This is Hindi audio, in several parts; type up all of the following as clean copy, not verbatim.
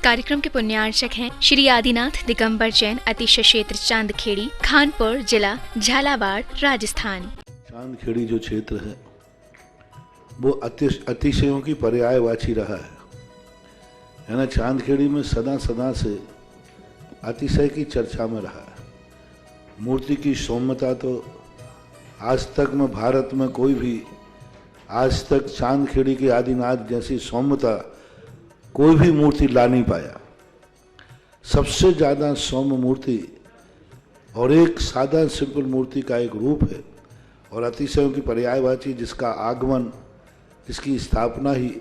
कार्यक्रम के पुण्यार्चक हैं श्री आदिनाथ दिगंबर जैन अतिशय क्षेत्र चांदखेड़ी, खानपुर जिला, झालावाड़, राजस्थान। चांदखेड़ी जो क्षेत्र है वो अतिशयों की पर्यायवाची रहा है ना। चांदखेड़ी में सदा से अतिशय की चर्चा में रहा है। मूर्ति की सौम्यता तो आज तक में भारत में कोई भी आज तक चांदखेड़ी के आदिनाथ जैसी सौम्यता कोई भी मूर्ति ला नहीं पाया। सबसे ज़्यादा सौम्य मूर्ति और एक सादा सिंपल मूर्ति का एक रूप है और अतिशयों की पर्यायवाची जिसका आगमन, जिसकी स्थापना ही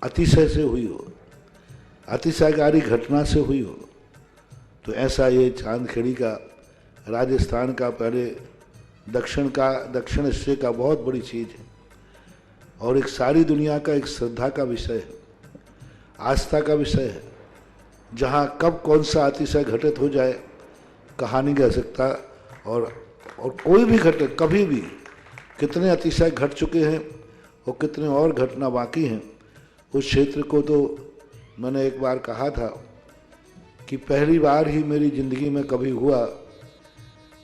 अतिशय से हुई हो, अतिशयकारी घटना से हुई हो, तो ऐसा ये चांदखेड़ी का राजस्थान का पहले दक्षिण हिस्से का बहुत बड़ी चीज़ है और एक सारी दुनिया का एक श्रद्धा का विषय है, आस्था का विषय है। जहाँ कब कौन सा अतिशय घटित हो जाए कहा नहीं जा सकता और कोई भी घटे कभी भी कितने अतिशय घट चुके हैं और कितने और घटना बाकी हैं। उस क्षेत्र को तो मैंने एक बार कहा था कि पहली बार ही मेरी ज़िंदगी में कभी हुआ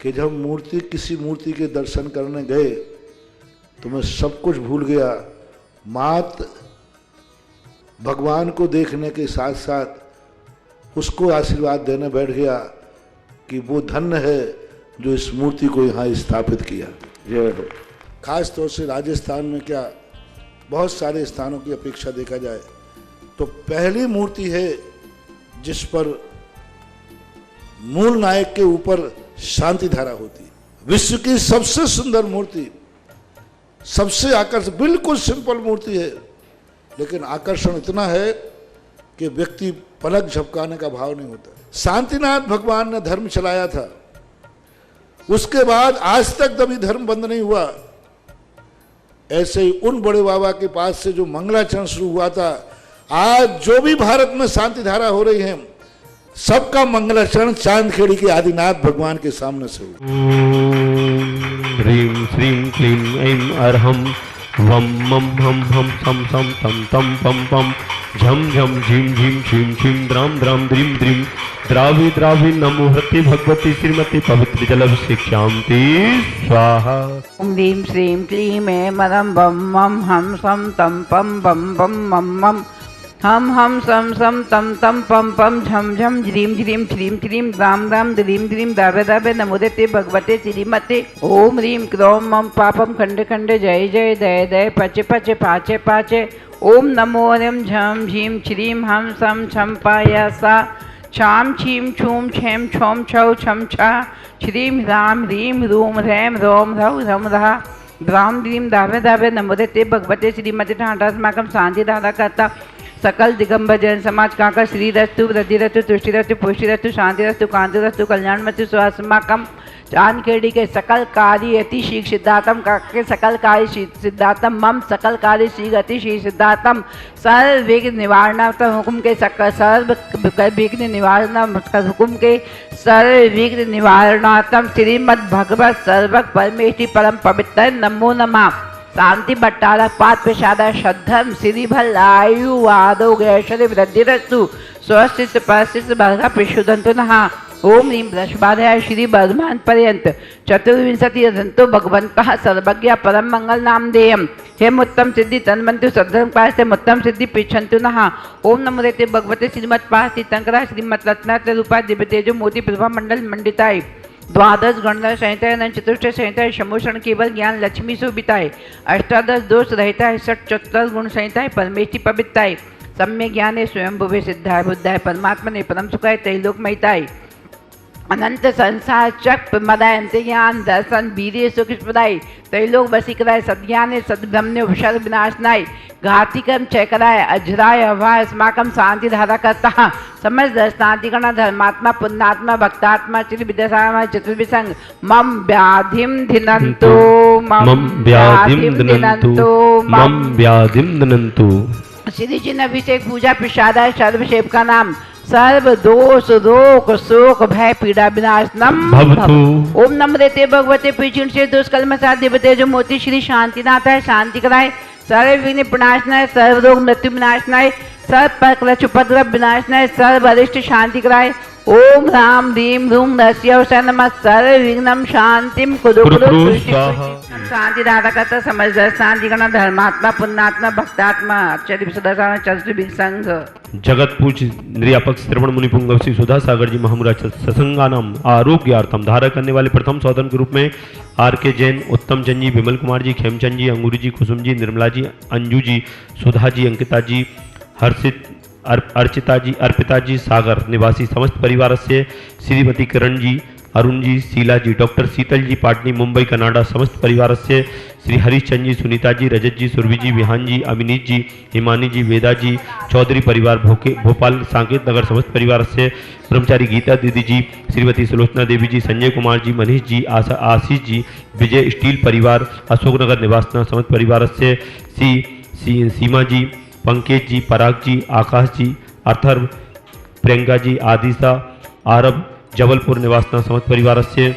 कि जब किसी मूर्ति के दर्शन करने गए तो मैं सब कुछ भूल गया। मात्र भगवान को देखने के साथ साथ उसको आशीर्वाद देने बैठ गया कि वो धन्य है जो इस मूर्ति को यहाँ स्थापित किया। जय हो। खास तौर से राजस्थान में क्या बहुत सारे स्थानों की अपेक्षा देखा जाए तो पहली मूर्ति है जिस पर मूल नायक के ऊपर शांति धारा होती है। विश्व की सबसे सुंदर मूर्ति, सबसे आकर्षक, बिल्कुल सिंपल मूर्ति है लेकिन आकर्षण इतना है कि व्यक्ति पलक झपकाने का भाव नहीं होता। शांतिनाथ भगवान ने धर्म चलाया था, उसके बाद आज तक कभी धर्म बंद नहीं हुआ। ऐसे ही उन बड़े बाबा के पास से जो मंगलाचरण शुरू हुआ था, आज जो भी भारत में शांति धारा हो रही है सबका मंगलाचरण चांदखेड़ी के आदिनाथ भगवान के सामने से हुआ। ह्रीं श्रीं क्लीं ऐं अर्हं वम मम हम सम सम तम तम पम पम झम झम झीं झीं छीं छीं द्राम द्राम द्रीं द्रीं द्रावि द्रावि नमो हृति भगवती श्रीमती पवित्र जलभिषिक्ष्यान्ति स्वाहा। ओम ह्रीं श्रीं क्लीं ऐं मरं बम मम हम सम तम पम बम बम मम मम हम सम सम तम तम पम पम झम झम झ्रीं झ्रीं छ्रीं छ्रीं द्राम द्राम द्रीं द्रीं दावे दावे नमोदेते भगवते श्रीमते। ओम ह्रीं क्रों मम पापम खंडे खंडे जय जय दय दय पचे पचे पाचे पाचे। ओम नमो ह्रीं झम झीं छ्रीं हम सम छम पायासा छाम छीम छूम छेम छोम छौ छम छा श्रीं ह्रां ह्रीं ह्रूं ह्रैं ह्रौं ह्रौं ह्रम रहा द्राम द्रीं दावे दावे नमोदेते भगवते श्रीमते। ठाटास्माकं शांति धारा करता सकल दिगंबर जैन समाज काका श्री रस्तु वृद्धि रस्तु तुष्टि रस्तु पुष्टि रस्तु शांति रस्तु कांति रस्तु कल्याण मस्तु स्वास्माकम। चांदखेड़ी के सकल कार्य अति शीघ्र सिद्धातम काका के सकल कार्य सिद्धातम मम सकल कार्य शीघ्र अति शीघ्र सिद्धातम सर्व विघ्न निवारणार्थम हुकुम के सर्व विघ्न निवारण हुकुम के सर्व विघ्न निवारणार्थम श्रीमद् भगवत सर्वक परमेष्टि परम पवित्र नमो नमः। शांति भट्टारा पात प्रसाद श्रद्धम श्री भल्लायु आरोग्य वृद्धिरस्तु स्वस्थ परिस्थित भर्ग प्रशुद्धंतु नहा। ओम ह्रीं बृहस्पतिर्याय श्री वर्धमान पर्यंत चतुर्विंशति दंतो भगवन्तः सर्वज्ञ परम मंगल नामधेयम् हेम उत्तम सिद्धि तन्वन्तु सद्धर्म पास्ते उत्तम सिद्धि पृच्छन्तु नहा। ओम नमो देते भगवते श्रीमत्पाद तीर्थंकरा श्रीमत् रत्नात्र रूपा दिव्य तेजो मोती प्रभा मंडल मंडिताय द्वादश गणना संहिता नन चतुष्ट संहिता समोषण केवल ज्ञान लक्ष्मी सुबिताय अष्टादश दोष रहता है षट चतुर्दश गुण संहिता परमेष्टि पवित्राय सम्य ज्ञाने स्वयं भुवे सिद्धाय बुद्धाय परमात्मा ने परम सुखाय त्रैलोक महिताय अनंत संसार चक मदाय ज्ञान दर्शन वीर्य सुख प्रदाय त्रैलोक वसीकराय सद्ज्ञाने सद्ब्रह्मण्य उपशर विनाशनाय घाती कर्म क्षय कराय अजराय अभाय अस्माकं शांति धारा करता समस्त दर्शनाधिगण धर्मात्मा पुण्यात्मा भक्तात्मा चिर विदसाय चतुर्विसंग मम व्याधिम धिनंतो मम व्याधिम दिनंतु मम व्याधिम दिनंतु। श्री चिन्ह अभिषेक पूजा प्रसादाय सर्वसेव का नाम सर्व दोष रोग शोक भय पीड़ा विनाशनम भवतु। ओम नमो देते भगवते पीछिण से दोष कलमसा देवते जो मोती श्री शांतिनाथ है शांति कराए सर्व विघ्न विनाशनाय सर्व रोग मृत्यु विनाशनाय सर्व पर क्लच उपद्रव विनाशनाय सर्व अरिष्ट शांति कराय। ओम राम ह्रीम रूम रस्यवसै नमः सर्व विघ्नम शांतिम कुरु कुरु सृष्टि शांति दाता करता समझदार शांति गण धर्मात्मा पुण्यात्मा भक्तात्मा आचार्य सदाचार चतुर्विद संघ जगत पूज निर्यापक श्रवण मुनि पुंगव श्री सुधा सागर जी महामुरा सत्संगानम आरोग्यार्थम धारा करने वाले प्रथम सौदन के रूप में आर के जैन, उत्तम चंद जी, विमल कुमार जी, खेमचंद जी, अंगूरी जी, कुसुम जी, निर्मला जी, अंजू जी, सुधा जी, अंकिता जी, हर्षित, अर्चिता जी, अर्पिता जी, सागर निवासी समस्त परिवार से श्रीमती किरण जी, अरुण जी, शीला जी, डॉक्टर शीतल जी, पाटनी मुंबई कनाडा समस्त परिवार से श्री हरीशचंद जी, सुनीता जी, रजत जी, सुरभि जी, विहान जी, अमिनीत जी, हिमानी जी, वेदा जी, चौधरी परिवार भोपाल सांकेत नगर समस्त परिवार से ब्रह्मचारी गीता दीदी जी, श्रीमती सुलोचना देवी जी, संजय कुमार जी, मनीष जी, आशीष जी, विजय स्टील परिवार अशोकनगर निवासना समस्त परिवार से सीमा जी, पंकज जी, पराग जी, आकाश जी, अर्थर, प्रियंका जी, आदिशा, आरब जबलपुर निवासना समस्त परिवार से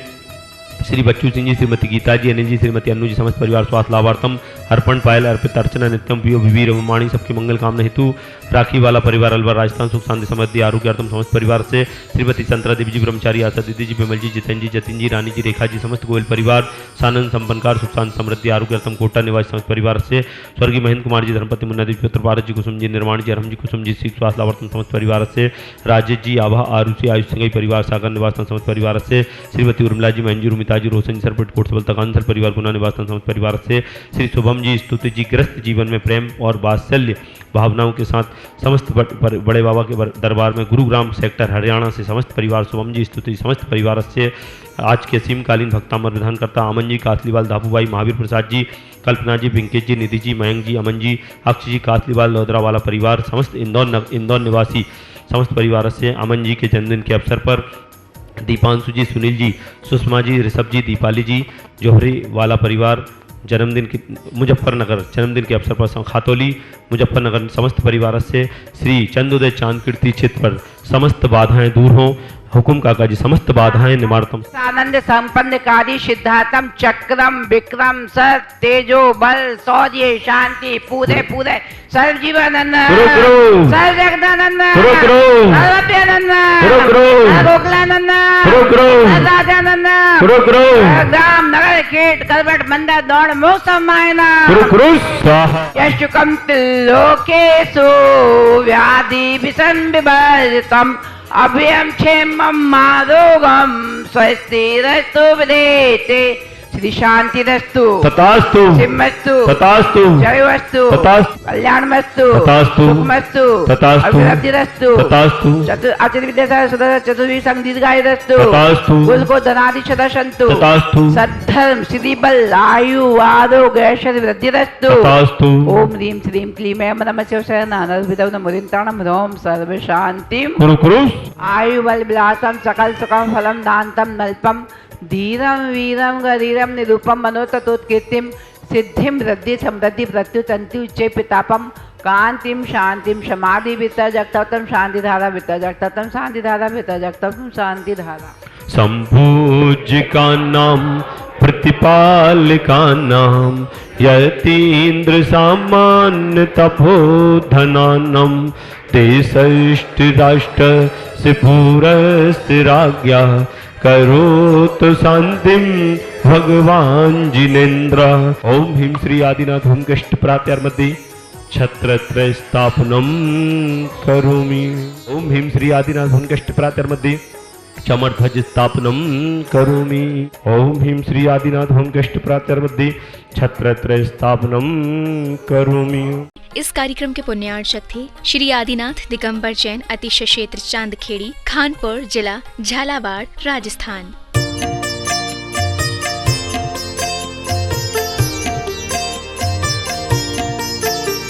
श्री बच्चू सिंह जी, श्रीमती गीता जी, अनिल जी, श्रीमती अन्नू जी समस्त परिवार स्वास्थ्य लाभार्थम अर्पण पायल अर्पित अर्चना नित्यम पियो विवी रघुमाणी सबकी मंगल कामना हेतु राखी वाला परिवार अलवर राजस्थान सुख शांति समृद्धि आरोग्यार्थम समस्त परिवार से श्रीमती चंद्रा देवी जी, ब्रह्मचारी आशा दीदी जी, विमल जी, जितेंद्र जी, जतिन जी, रानी जी, रेखा जी समस्त गोयल परिवार सानंद संपन्नकार सुख शांति समृद्धि आरोग्यार्थम कोटा निवासी समस्त परिवार से स्वर्गीय महेंद्र कुमार जी, धर्मपति मुन्ना देवी, पुत्र भारत जी, कुसुम जी, निर्माण जी, अरहम जी, कुसुम जी, स्वास्थ्य लाभार्थम समस्त परिवार से राजेश जी, आभा, आरुषि, आयुष सिंह परिवार सागर निवासन समस्त परिवार से श्रीमती उर्मिला जी, मंजू, रुमिता जी, रोशन जी, सरपट कोट सबलता कांसल परिवार गुना निवासन समस्त परिवार से श्री शुभम जी, स्तुति जी, ग्रस्त जीवन में प्रेम और वात्सल्य भावनाओं के साथ समस्त बड़े बाबा के दरबार में गुरुग्राम सेक्टर हरियाणा से समस्त परिवार शुभम जी, स्तुति समस्त परिवार से आज के असीमकालीन भक्तामर विधान करता अमन जी, कासलीवाल, धापूबाई, महावीर प्रसाद जी, कल्पना जी, पिंकेश जी, निधि जी, मयंक जी, अमन जी, अक्ष जी, कासलीवाल, लोधरा वाला परिवार समस्त इंदौर निवासी समस्त परिवार से अमन जी के जन्मदिन के अवसर पर दीपांशु जी, सुनील जी, सुषमा जी, ऋषभ जी, दीपाली जी, जोहरी वाला परिवार जन्मदिन के मुजफ्फरनगर जन्मदिन के अवसर पर खातौली मुजफ्फरनगर समस्त परिवार से श्री चंदोदय चांद कीर्ति चित्र पर समस्त बाधाएं दूर हों। हुकुम काका जी समस्त बाधाएं निवारतम आनंद संपन्न कारी सिद्धार्थम चक्रम विक्रम सर तेजो बल शौर्य शांति पूरे पूरे सर्व जीवानंद सर्व जगदानंद सर्वव्यानंद गोकुलानंद राजानंद ग्राम नगर खेत कलबट मंदिर दौड़ मोक्ष मायना यशुकम लोकेशु व्याधि विषम विवर्जितम अभयम क्षेमम मारोगम स्वस्तिरस्तु विदेते श्री शांतिरस्तु तथास्तु सिंहस्तु तथास्तु जयवस्तु तथास्तु कल्याणमस्तु तथास्तु सुखमस्तु तथास्तु अभिवृद्धिरस्तु तथास्तु आचार्य विद्यासागर सदा चतुर्विद संघ दीर्घायुरस्तु तथास्तु कुल को धनादि सदसंतु तथास्तु सद्धर्म सिद्धि बल आयु आरोग्य ऐश्वर्य वृद्धिरस्तु तथास्तु ओम ह्रीं श्रीं क्लीं ऐं नमः शिवाय नानर्भितौ नमोदिताणं ह्रौं सर्व शांतिं कुरु कुरु आयु बल विलासम सकल सुखम फलम दान्तम नल्पम धीरम वीरम गरीरम निरूपम मनोततोत्कीर्तिम सिद्धिम वृद्धि समृद्धि प्रत्युतंति उच्च पितापम कांतिम शांतिम समाधि विता जगतम शांति धारा विता जगतम शांति धारा विता जगतम शांति धारा संभोजिका नाम प्रतिपालिका नाम यतीन्द्र सामान्य तपोधनानम देशष्ट राष्ट्र से पूरस्तिराज्ञा करोत शांतिम भगवान जिनेन्द्र। ओम ह्रीं श्री आदिनाथ होम कष्ट प्रात्यार्मध्ये छत्रत्रय स्थापनम करोमि। ओम ह्रीं श्री आदिनाथ होम कष्ट प्रात्यार्मध्ये चमरध्वज स्थापनम करोमि। ओम ह्रीं श्री आदिनाथ होम कष्ट प्रात्यार्मध्ये छत्रत्रय स्थापनम करोमि। इस कार्यक्रम के पुण्यार्चक थे श्री आदिनाथ दिगंबर जैन, अतिशय क्षेत्र चांदखेड़ी, खानपुर जिला, झालावाड़, राजस्थान।